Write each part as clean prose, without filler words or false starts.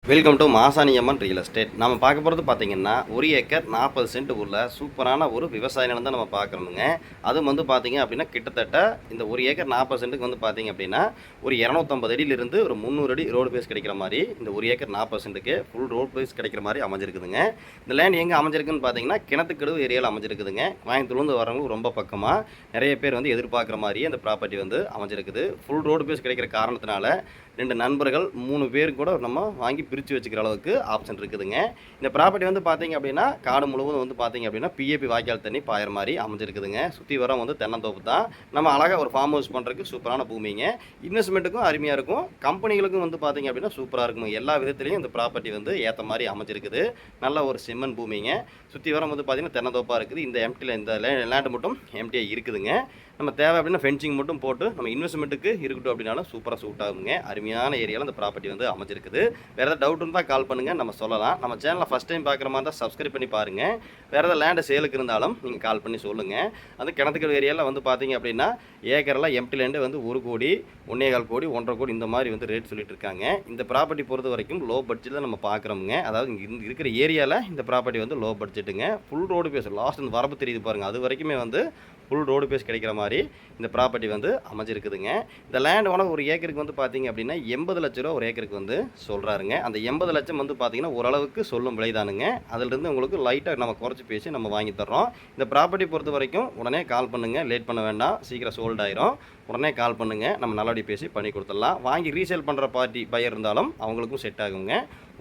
Welcome to Masaniamman real estate. நம்ம பார்க்க போகிறது பார்த்தீங்கன்னா 1 ஏக்கர் 40 சென்ட் உள்ள சூப்பரான ஒரு விவசாய நிலம் தான் நம்ம பார்க்குறோமுங்க. அதுவும் வந்து பார்த்தீங்க அப்படின்னா கிட்டத்தட்ட இந்த 1 ஏக்கர் 40 சென்ட்டுக்கு வந்து பார்த்தீங்க அப்படின்னா ஒரு 250 அடியிலிருந்து ஒரு 300 அடி ரோடு பேஸ் கிடைக்கிற மாதிரி இந்த 1 ஏக்கர் 40 சென்ட்டுக்கு ஃபுல் ரோடு பேஸ் கிடைக்கிற மாதிரி அமைஞ்சிருக்குதுங்க. இந்த லேண்ட் எங்கே அமைஞ்சிருக்குன்னு பார்த்தீங்கன்னா கிணத்துக்கடவு ஏரியாவில் அமைஞ்சிருக்குதுங்க. கோயம்புத்தூர்லேருந்து வரவங்களுக்கு ரொம்ப பக்கமாக நிறைய பேர் வந்து எதிர்பார்க்குற மாதிரியே அந்த ப்ராப்பர்ட்டி வந்து அமைஞ்சிருக்குது. ஃபுல் ரோடு பேஸ் கிடைக்கிற காரணத்தினால 2 நண்பர்கள் 3 பேர் கூட நம்ம வாங்கி பிரித்து வச்சுக்கிற அளவுக்கு ஆப்ஷன் இருக்குதுங்க. இந்த ப்ராப்பர்ட்டி வந்து பார்த்தீங்க அப்படின்னா காடு முழுவதும் வந்து பார்த்தீங்க அப்படின்னா பிஏபி வாய்க்கால் தண்ணி பாயிற மாதிரி அமைஞ்சிருக்குதுங்க. சுற்றி வர வந்து தென்னந்தோப்பு தான். நம்ம அழகாக ஒரு ஃபார்ம் ஹவுஸ் பண்ணுறதுக்கு சூப்பரான பூமிங்க. இன்வெஸ்ட்மெண்ட்டுக்கும் அருமையாக இருக்கும், கம்பெனிகளுக்கும் வந்து பார்த்தீங்க அப்படின்னா சூப்பராக இருக்கும். எல்லா விதத்துலையும் இந்த ப்ராப்பர்ட்டி வந்து ஏற்ற மாதிரி அமைஞ்சிருக்குது. நல்ல ஒரு செம்மண் பூமிங்க. சுற்றி வர வந்து பார்த்தீங்கன்னா தென்னந்தோப்பாக இருக்குது. இந்த எம்டியில் இந்த லேண்டு மட்டும் எம்டியாக இருக்குதுங்க. நம்ம தேவை அப்படின்னா ஃபென்சிங் மட்டும் போட்டு நம்ம இன்வெஸ்ட்மெண்ட்டுக்கு இருக்கட்டும் அப்படின்னாலும் சூப்பராக சூட் ஆகுங்க. அருமையான ஏரியாவில் இந்த ப்ராப்பர்ட்டி வந்து அமைஞ்சிருக்குது. வேறு ஏதாவது டவுட் இருந்தால் கால் பண்ணுங்கள், நம்ம சொல்லலாம். நம்ம சேனலை ஃபஸ்ட் டைம் பார்க்குற மாதிரி தான் சப்ஸ்கிரைப் பண்ணி பாருங்கள். வேறு ஏதாவது லேண்டு சேலுக்கு இருந்தாலும் நீங்கள் கால் பண்ணி சொல்லுங்கள். அது கிணத்துக்கல் ஏரியாவில் வந்து பார்த்தீங்க அப்படின்னா ஏக்கரெல்லாம் எம்டி லேண்டு வந்து 1 கோடி 1.25 கோடி 1.5 கோடி இந்த மாதிரி வந்து ரேட் சொல்லிட்டு இருக்காங்க. இந்த ப்ராப்பர்ட்டி பொறுத்த வரைக்கும் லோ பட்ஜெட்டில் நம்ம பார்க்குறோமுங்க. அதாவது இங்கே இருக்கிற ஏரியாவில் இந்த ப்ராப்பர்ட்டி வந்து லோ பட்ஜெட்டுங்க. ஃபுல் ரோடு பேஸ் லாஸ்ட் இந்த வரப்பு தெரியுது பாருங்கள், அது வரைக்குமே வந்து ஃபுல் ரோடு பேஸ் கிடைக்கிற மாதிரி இந்த ப்ராப்பர்ட்டி வந்து அமைஞ்சிருக்குதுங்க. இந்த லேண்ட் ஓனர் ஒரு ஏக்கருக்கு வந்து பார்த்தீங்க அப்படின்னா 80 லட்ச ரூபா ஒரு ஏக்கருக்கு வந்து சொல்கிறாருங்க. அந்த 80 லட்சம் வந்து பார்த்தீங்கன்னா ஓரளவுக்கு சொல்லும் விலைதானுங்க. அதிலிருந்து உங்களுக்கு லைட்டாக நம்ம குறைச்சி பேசி நம்ம வாங்கி தர்றோம். இந்த ப்ராப்பர்ட்டி பொறுத்த வரைக்கும் உடனே கால் பண்ணுங்கள், லேட் பண்ண வேண்டாம், சீக்கிரம் சோல்ட் ஆயிரும். உடனே கால் பண்ணுங்கள், நம்ம நல்லபடி பேசி பண்ணி கொடுத்துடலாம். வாங்கி ரீசேல் பண்ணுற பார்ட்டி பையர் இருந்தாலும் அவங்களுக்கும் செட் ஆகுங்க.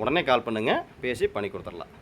உடனே கால் பண்ணுங்கள், பேசி பண்ணி கொடுத்துடலாம்.